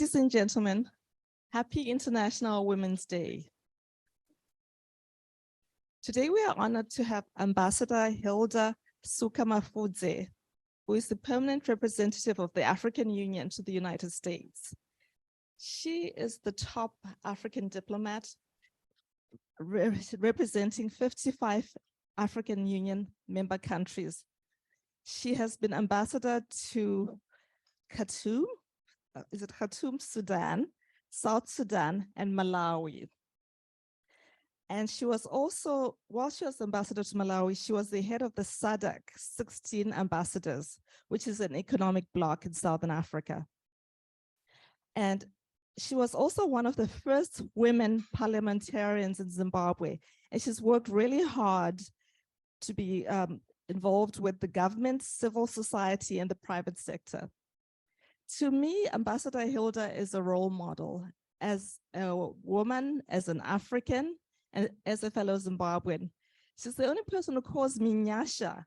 Ladies and gentlemen, happy International Women's Day. Today we are honored to have Ambassador Hilda Suka-Mafudze, who is the permanent representative of the African Union to the United States. She is the top African diplomat representing 55 African Union member countries. She has been ambassador to Khartoum, Sudan, South Sudan, and Malawi. And she was also, while she was ambassador to Malawi, she was the head of the SADC 16 ambassadors, which is an economic bloc in Southern Africa. And she was also one of the first women parliamentarians in Zimbabwe. And she's worked really hard to be involved with the government, civil society, and the private sector. To me, Ambassador Hilda is a role model as a woman, as an African, and as a fellow Zimbabwean. She's the only person who calls me Nyasha,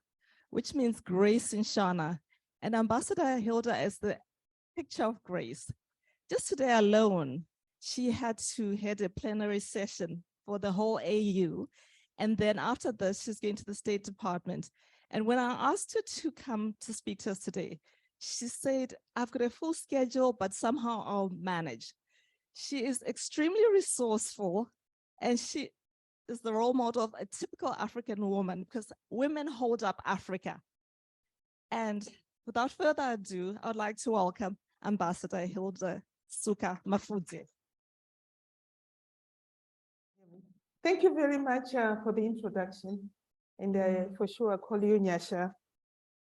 which means grace in Shona. And Ambassador Hilda is the picture of grace. Just today alone, she had to head a plenary session for the whole AU. And then after this, she's going to the State Department. And when I asked her to come to speak to us today, she said, I've got a full schedule, but somehow I'll manage. She is extremely resourceful, and she is the role model of a typical African woman, because women hold up Africa. And without further ado, I would like to welcome Ambassador Hilda Suka-Mafudze. Thank you very much for the introduction. And for sure, I call you Nyasha.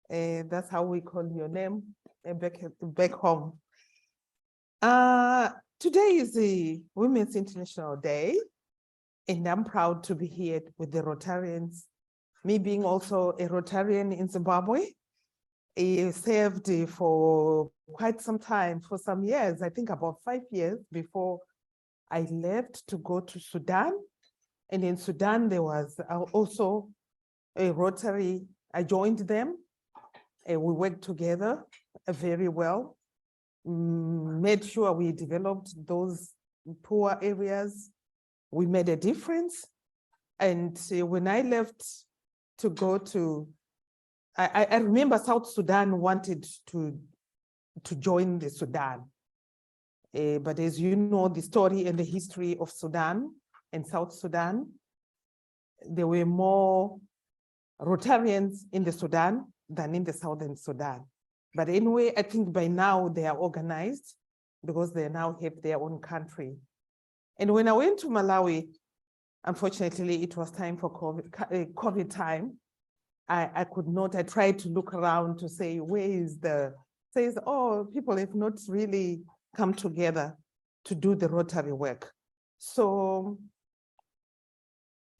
That's how we call your name back home. Today is the Women's International Day, and I'm proud to be here with the Rotarians. Me being also a Rotarian in Zimbabwe, I served for quite some time, for some years, I think about 5 years before I left to go to Sudan. And in Sudan, there was also a Rotary. I joined them. We worked together very well, made sure we developed those poor areas. We made a difference. And when I left to go to, I remember South Sudan wanted to join the Sudan. But as you know, the story and the history of Sudan and South Sudan, there were more Rotarians in the Sudan than in the Southern Sudan. But anyway, I think by now they are organized because they now have their own country. And when I went to Malawi, unfortunately, it was time for COVID time. I could not, I tried to look around to say, where is says, oh, people have not really come together to do the Rotary work. So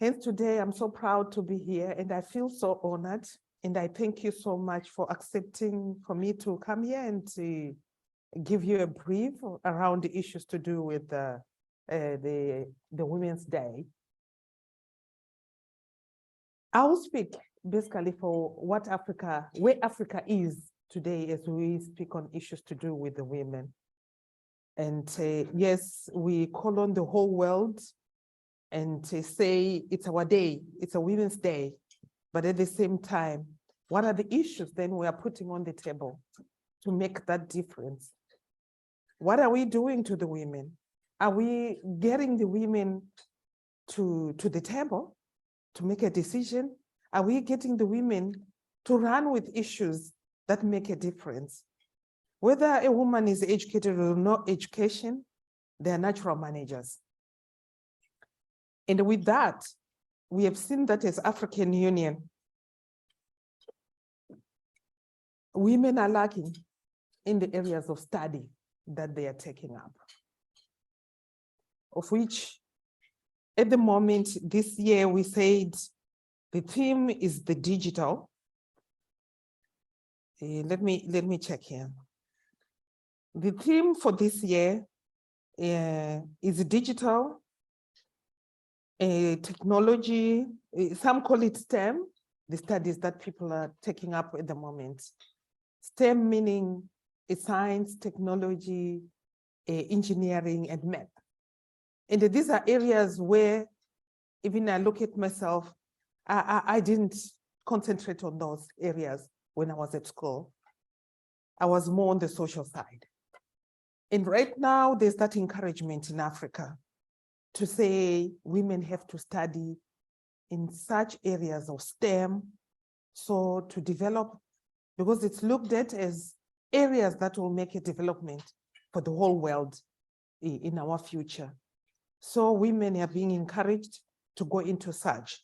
hence today, I'm so proud to be here and I feel so honored. And I thank you so much for accepting for me to come here and to give you a brief around the issues to do with the Women's Day. I will speak basically for what where Africa is today as we speak on issues to do with the women. And yes, we call on the whole world and say it's our day, it's a Women's Day. But at the same time, what are the issues then we are putting on the table to make that difference? What are we doing to the women? Are we getting the women to the table to make a decision? Are we getting the women to run with issues that make a difference? Whether a woman is educated or not education, they are natural managers. And with that, we have seen that as African Union, women are lacking in the areas of study that they are taking up, of which at the moment this year we said the theme is the digital. Let me check here. The theme for this year is digital, technology, some call it STEM, the studies that people are taking up at the moment. STEM meaning science, technology, engineering and math. And these are areas where even I look at myself, I didn't concentrate on those areas when I was at school. I was more on the social side. And right now, there's that encouragement in Africa to say women have to study in such areas of STEM, so to develop, because it's looked at as areas that will make a development for the whole world in our future. So women are being encouraged to go into such.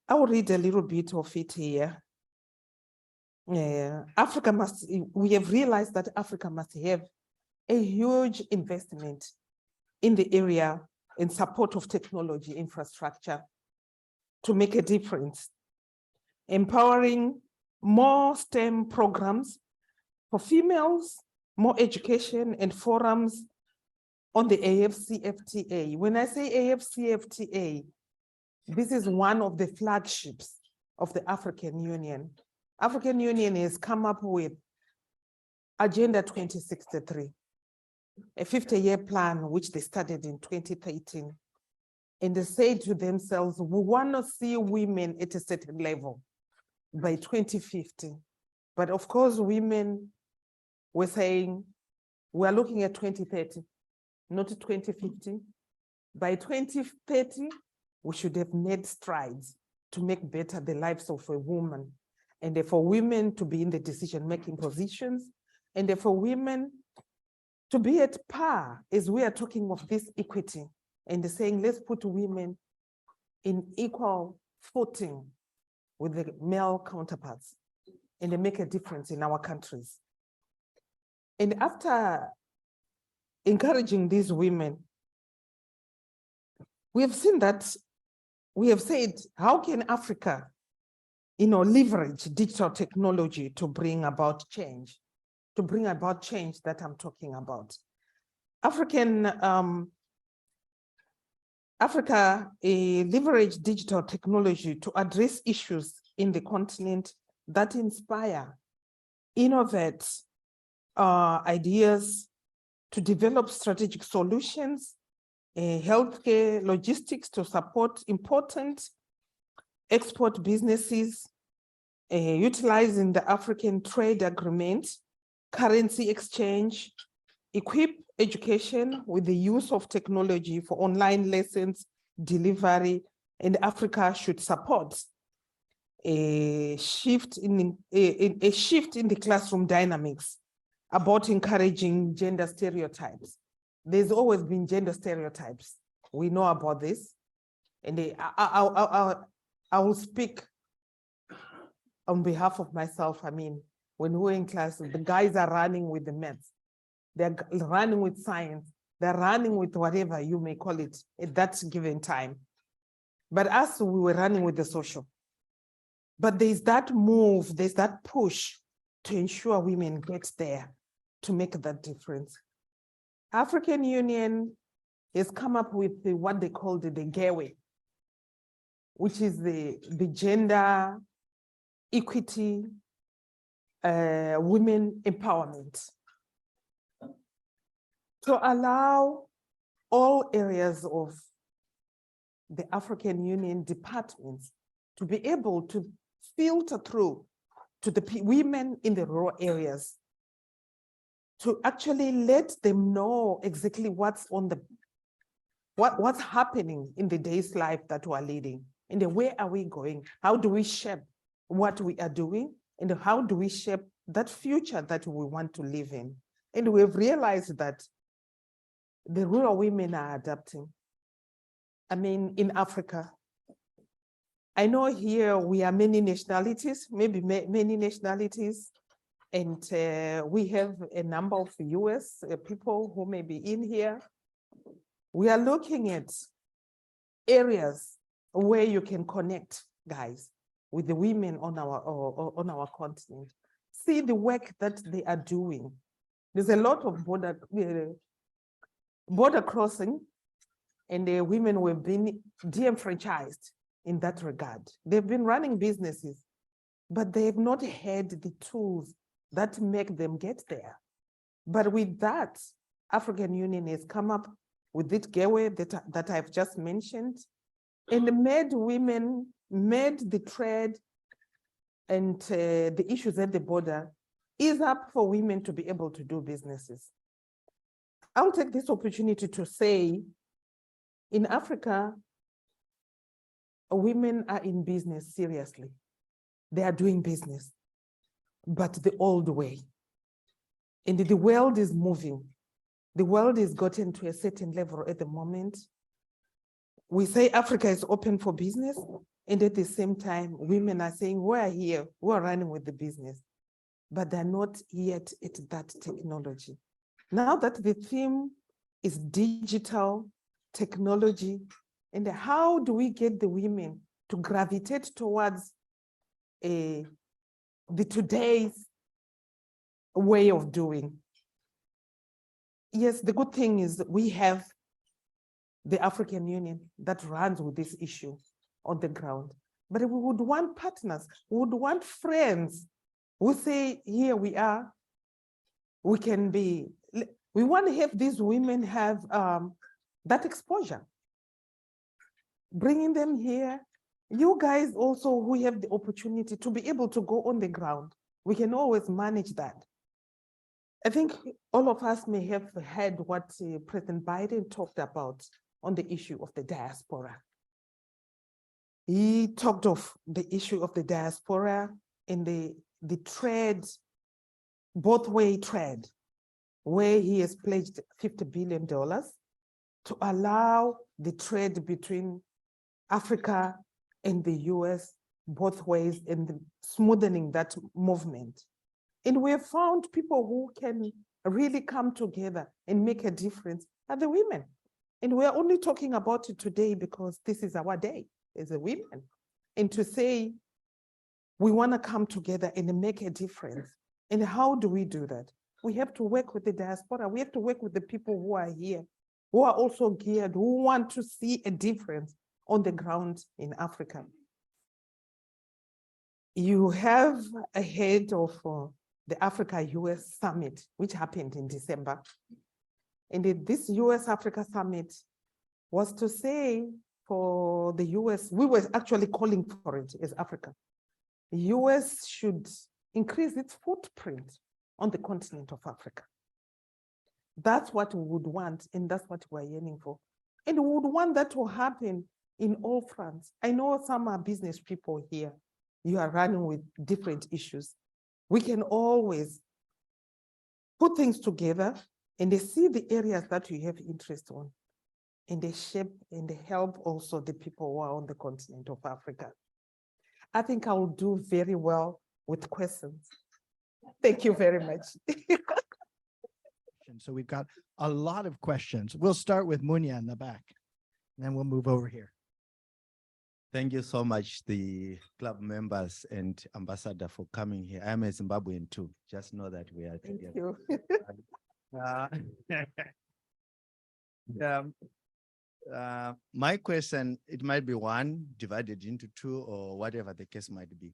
I will read a little bit of it here. We have realized that Africa must have a huge investment in the area in support of technology infrastructure to make a difference, empowering more STEM programs for females, more education and forums on the AFCFTA. When I say AFCFTA, this is one of the flagships of the African Union. African Union has come up with Agenda 2063, a 50-year plan which they started in 2013. And they say to themselves, we want to see women at a certain level by 2050. But of course, women were saying, we're looking at 2030, not 2050. By 2030, we should have made strides to make better the lives of a woman, and for women to be in the decision-making positions, and for women to be at par as we are talking of this equity, and saying, let's put women in equal footing with the male counterparts, and they make a difference in our countries. And after encouraging these women, we have seen that, we have said, how can Africa, leverage digital technology to bring about change, that I'm talking about. Africa leverage digital technology to address issues in the continent that inspire, innovate ideas, to develop strategic solutions, healthcare, logistics to support important export businesses, utilizing the African trade agreement, currency exchange, equip education with the use of technology for online lessons, delivery, and Africa should support a shift in the classroom dynamics about encouraging gender stereotypes. There's always been gender stereotypes. We know about this. And I will speak on behalf of myself. I mean, when we were in class, the guys are running with the maths. They're running with science. They're running with whatever you may call it at that given time. But us, we were running with the social. But there's that move, there's that push to ensure women get there to make that difference. African Union has come up with what they call the gateway, which is the gender equity, women empowerment, to allow all areas of the African Union departments to be able to filter through to the women in the rural areas, to actually let them know exactly what's happening in the day's life that we are leading, and then where are we going? How do we shape what we are doing, and how do we shape that future that we want to live in? And we've realized that the rural women are adapting. I mean, in Africa, I know here we are many nationalities, maybe many nationalities, and we have a number of US people who may be in here. We are looking at areas where you can connect, guys, with the women on our continent. See the work that they are doing. There's a lot of border crossing, and the women were being de-enfranchised in that regard. They've been running businesses, but they have not had the tools that make them get there. But with that, African Union has come up with this gateway that I've just mentioned, and made the trade and the issues at the border ease up for women to be able to do businesses. I'll take this opportunity to say, in Africa, women are in business seriously. They are doing business, but the old way. And the world is moving. The world is gotten to a certain level at the moment. We say Africa is open for business, and at the same time, women are saying, we're here, we're running with the business, but they're not yet at that technology. Now that the theme is digital technology, and how do we get the women to gravitate towards the today's way of doing? Yes, the good thing is that we have the African Union that runs with this issue on the ground. But we would want partners, we would want friends who say, here we are, we can be, we want to have these women have that exposure. Bringing them here, you guys also who have the opportunity to be able to go on the ground, we can always manage that. I think all of us may have heard what President Biden talked about on the issue of the diaspora. He talked of the issue of the diaspora and the trade, both-way trade, where he has pledged $50 billion to allow the trade between Africa and the US both ways, and smoothing that movement. And we have found people who can really come together and make a difference are the women. And we're only talking about it today because this is our day as a women. And to say, we want to come together and make a difference. And how do we do that? We have to work with the diaspora. We have to work with the people who are here, who are also geared, who want to see a difference on the ground in Africa. You have ahead of the Africa-US Summit, which happened in December. And this US-Africa Summit was to say for the US, we were actually calling for it as Africa. The US should increase its footprint on the continent of Africa. That's what we would want, and that's what we're yearning for. And we would want that to happen in all fronts. I know some are business people here. You are running with different issues. We can always put things together and they see the areas that you have interest on, and they shape and they help also the people who are on the continent of Africa. I think I will do very well with questions. Thank you very much. So we've got a lot of questions. We'll start with Munya in the back, and then we'll move over here. Thank you so much, the club members and ambassador, for coming here. I'm a Zimbabwean too. Just know that we are together. Thank you. My question, it might be one divided into two or whatever the case might be.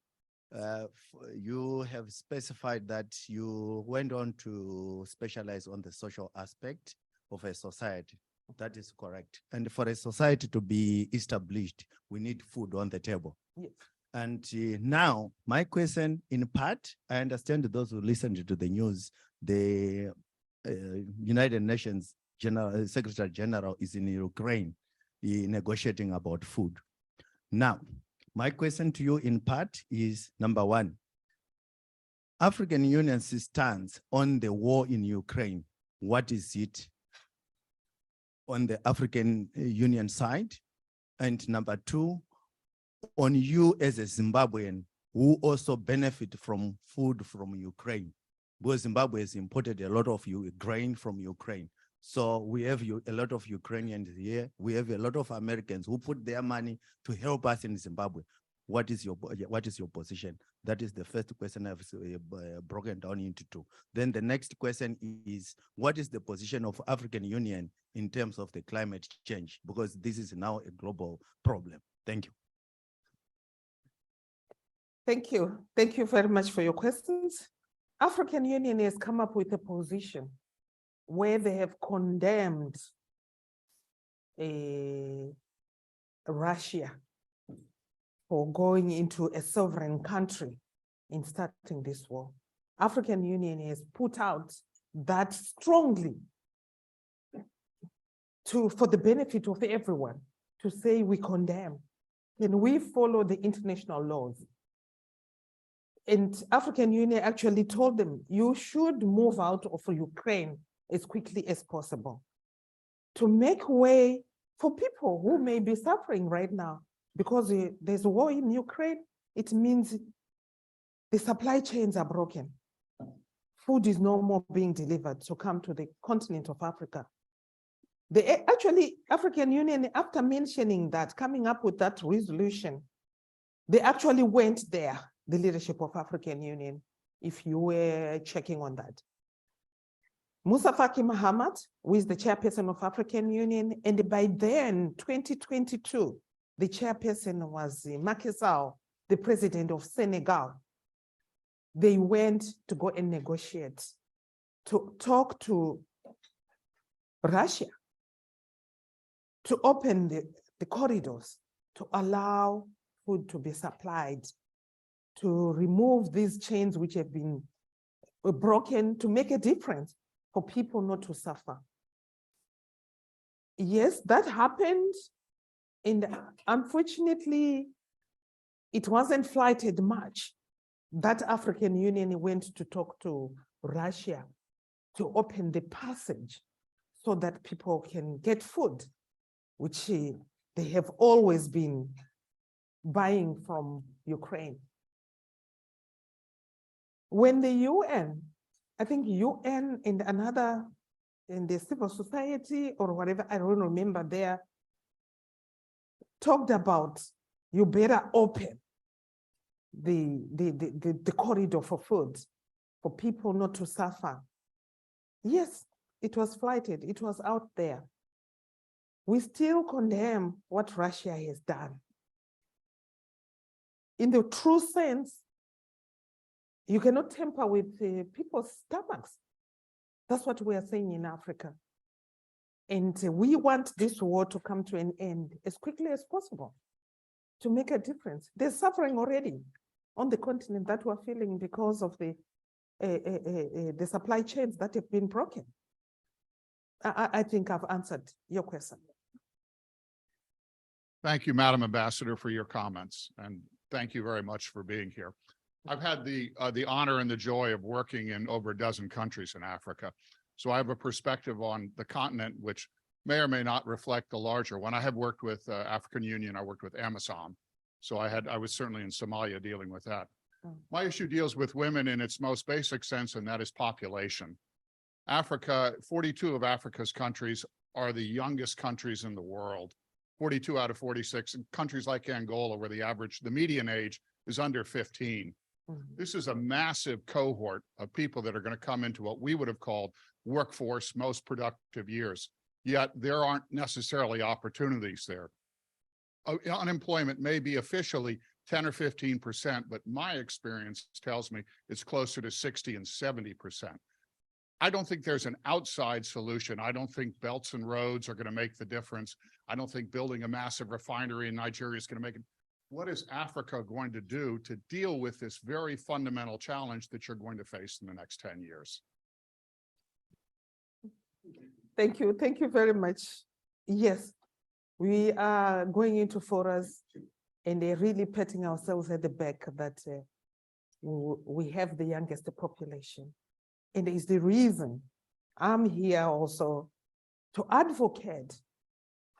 You have specified that you went on to specialize on the social aspect of a society. That is correct. And for a society to be established, we need food on the table. Yes. And now, my question, in part, I understand those who listened to the news, the United Nations Secretary General is in Ukraine negotiating about food. Now, my question to you in part is, number one, African Union's stance on the war in Ukraine. What is it on the African Union side? And number two, on you as a Zimbabwean who also benefit from food from Ukraine, because Zimbabwe has imported a lot of grain from Ukraine. So we have a lot of Ukrainians here. We have a lot of Americans who put their money to help us in Zimbabwe. What is your position? That is the first question I've broken down into two. Then the next question is, what is the position of African Union in terms of the climate change? Because this is now a global problem. Thank you. Thank you. Thank you very much for your questions. African Union has come up with a position where they have condemned Russia for going into a sovereign country in starting this war. African Union has put out that strongly for the benefit of everyone, to say we condemn. Can we follow the international laws? And African Union actually told them, you should move out of Ukraine as quickly as possible to make way for people who may be suffering right now, because there's a war in Ukraine. It means the supply chains are broken. Food is no more being delivered to come to the continent of Africa. Actually, African Union, after mentioning that, coming up with that resolution, they actually went there, the leadership of African Union, if you were checking on that. Moussa Faki Mahamat, who is the chairperson of African Union, and by then, 2022, the chairperson was Macky Sall, the president of Senegal. They went to go and negotiate, to talk to Russia, to open the corridors, to allow food to be supplied, to remove these chains which have been broken, to make a difference for people not to suffer. Yes, that happened, and unfortunately, it wasn't flighted much. That African Union went to talk to Russia to open the passage so that people can get food, which they have always been buying from Ukraine. When the UN, I think UN and another, in the civil society or whatever, I don't remember there, talked about, you better open the corridor for food, for people not to suffer. Yes, it was flighted, it was out there. We still condemn what Russia has done. In the true sense, you cannot tamper with people's stomachs. That's what we are saying in Africa. And we want this war to come to an end as quickly as possible to make a difference. There's suffering already on the continent that we're feeling because of the supply chains that have been broken. I think I've answered your question. Thank you, Madam Ambassador, for your comments, and thank you very much for being here. I've had the honor and the joy of working in over a dozen countries in Africa, so I have a perspective on the continent which may or may not reflect the larger one. I have worked with African Union, I worked with Amazon, so I was certainly in Somalia dealing with that. My issue deals with women in its most basic sense, and that is population. Africa, 42 of Africa's countries are the youngest countries in the world. 42 out of 46 in countries like Angola, where the median age is under 15. This is a massive cohort of people that are going to come into what we would have called workforce, most productive years. Yet there aren't necessarily opportunities there. Unemployment may be officially 10 or 15%, but my experience tells me it's closer to 60 and 70%. I don't think there's an outside solution. I don't think belts and roads are going to make the difference. I don't think building a massive refinery in Nigeria is going to make it. What is Africa going to do to deal with this very fundamental challenge that you're going to face in the next 10 years? Thank you very much. Yes, we are going into forums and really patting ourselves at the back that we have the youngest population. And it's the reason I'm here also to advocate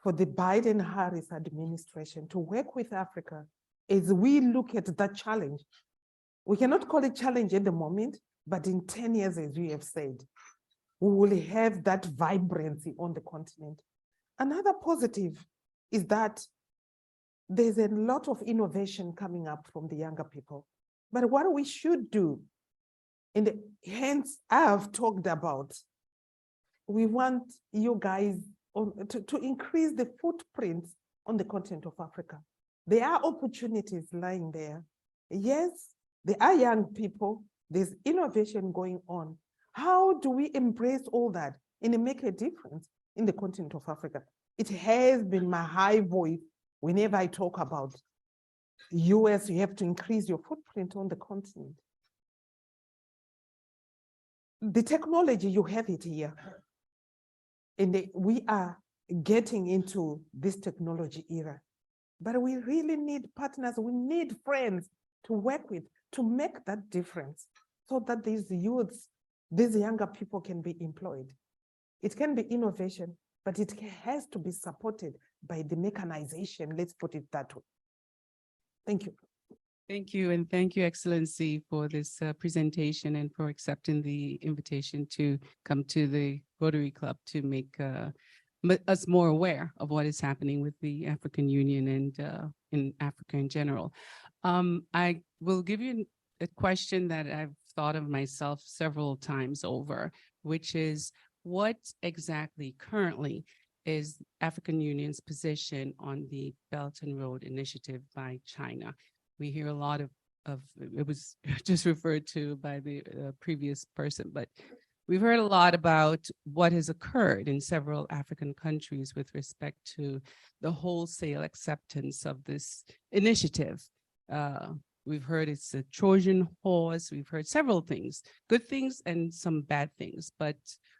for the Biden-Harris administration to work with Africa as we look at that challenge. We cannot call it challenge at the moment, but in 10 years, as you have said, we will have that vibrancy on the continent. Another positive is that there's a lot of innovation coming up from the younger people. But what we should do, and hence I've talked about, we want you guys to increase the footprint on the continent of Africa. There are opportunities lying there. Yes, there are young people, there's innovation going on. How do we embrace all that and make a difference in the continent of Africa. It has been my high voice whenever I talk about US, you have to increase your footprint on the continent. The technology, you have it here. And we are getting into this technology era. But we really need partners, we need friends to work with, to make that difference so that these youths, these younger people can be employed. It can be innovation, but it has to be supported by the mechanization, let's put it that way. Thank you. Thank you, and thank you, Excellency, for this presentation and for accepting the invitation to come to the Rotary Club to make us more aware of what is happening with the African Union and in Africa in general. I will give you a question that I've thought of myself several times over, which is what exactly currently is African Union's position on the Belt and Road Initiative by China? We hear a lot of it was just referred to by the previous person, but we've heard a lot about what has occurred in several African countries with respect to the wholesale acceptance of this initiative. We've heard it's a Trojan horse. We've heard several things, good things and some bad things. But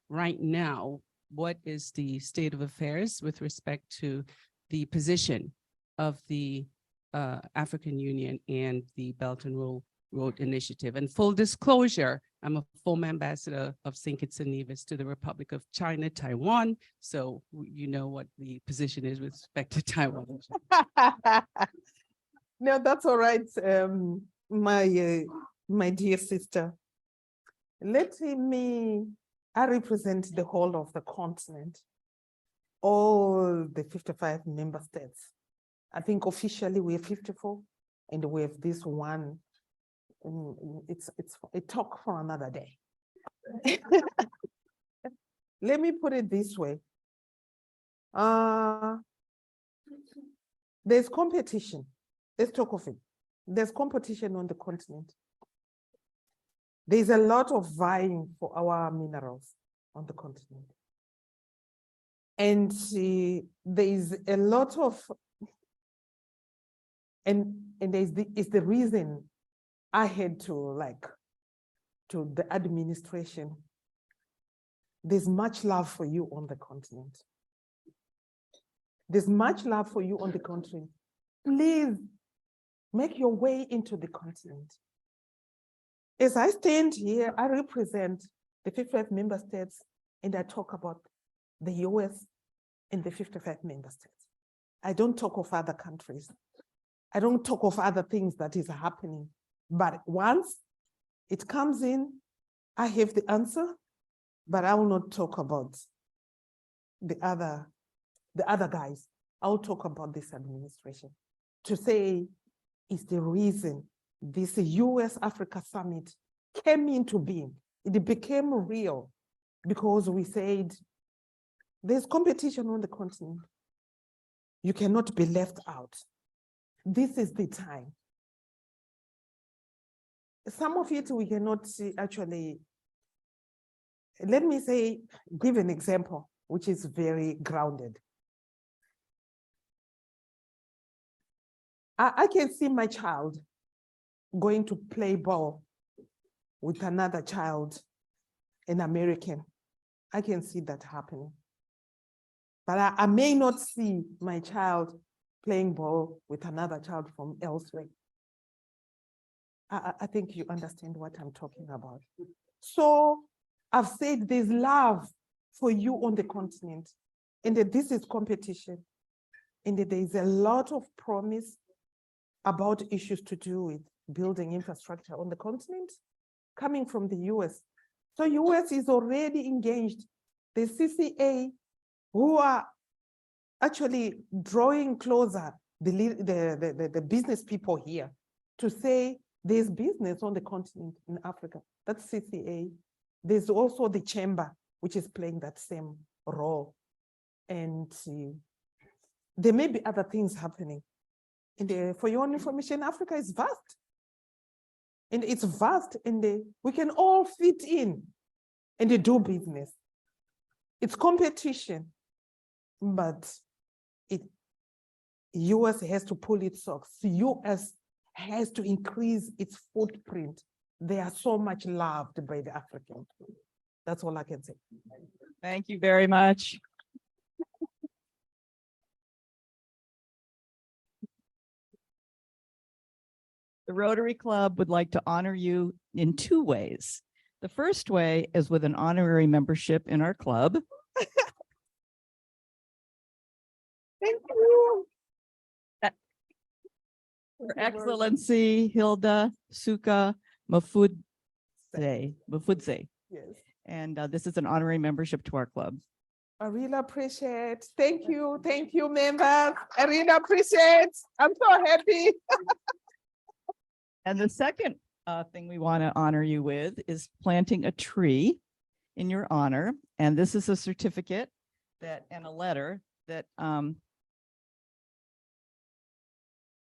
right now, what is the state of affairs with respect to the position of the African Union and the Belt and Road Initiative? And full disclosure, I'm a former ambassador of St. Kitts and Nevis to the Republic of China, Taiwan. So you know what the position is with respect to Taiwan. No, that's all right, my dear sister. I represent the whole of the continent, all the 55 member states. I think officially we have 54, and we have this one. It's a talk for another day. Let me put it this way. There's competition. Let's talk of it. There's competition on the continent. There's a lot of vying for our minerals on the continent. And there's a lot of, and it's the reason I had to the administration. There's much love for you on the continent. There's much love for you on the continent. Please make your way into the continent. As I stand here, I represent the 55 member states, and I talk about the US and the 55 member states. I don't talk of other countries. I don't talk of other things that is happening. But once it comes in, I have the answer, but I will not talk about the other guys. I'll talk about this administration to say is the reason this US-Africa summit came into being. It became real because we said there's competition on the continent. You cannot be left out. This is the time. Some of it we cannot see actually. Let me say, give an example, which is very grounded. I can see my child going to play ball with another child, an American. I can see that happening. But I may not see my child playing ball with another child from elsewhere. I think you understand what I'm talking about. So I've said there's love for you on the continent, and that this is competition, and that there is a lot of promise about issues to do with building infrastructure on the continent coming from the US. So US is already engaged. The CCA, who are actually drawing closer the business people here to say there's business on the continent in Africa. That's CCA. There's also the chamber, which is playing that same role. And there may be other things happening. And for your own information, Africa is vast. And it's vast, and we can all fit in and do business. It's competition, but US has to pull its socks. US has to increase its footprint. They are so much loved by the African. That's all I can say. Thank you very much. The Rotary Club would like to honor you in two ways. The first way is with an honorary membership in our club. Thank you. For Excellency Hilda Suka-Mafudze. Yes. And this is an honorary membership to our club. I really appreciate. Thank you, members. I really appreciate. I'm so happy. And the second thing we want to honor you with is planting a tree in your honor. And this is a certificate that and a letter that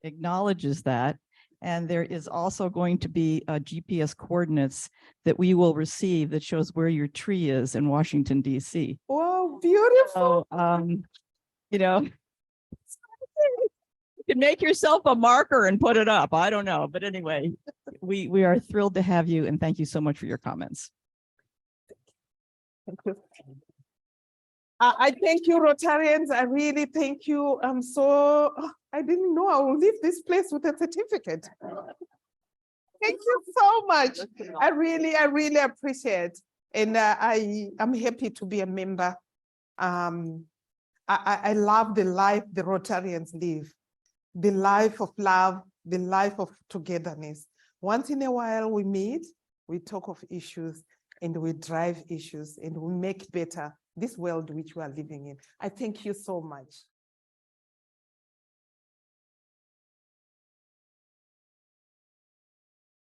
acknowledges that. And there is also going to be GPS coordinates that we will receive that shows where your tree is in Washington, D.C. Wow, beautiful. So, you know, you can make yourself a marker and put it up. I don't know. But anyway, we are thrilled to have you and thank you so much for your comments. Thank you. I thank you, Rotarians. I really thank you. I didn't know I will leave this place with a certificate. Thank you so much. I really appreciate. And I'm happy to be a member. I love the life the Rotarians live, the life of love, the life of togetherness. Once in a while we meet, we talk of issues and we drive issues and we make better this world which we are living in. I thank you so much.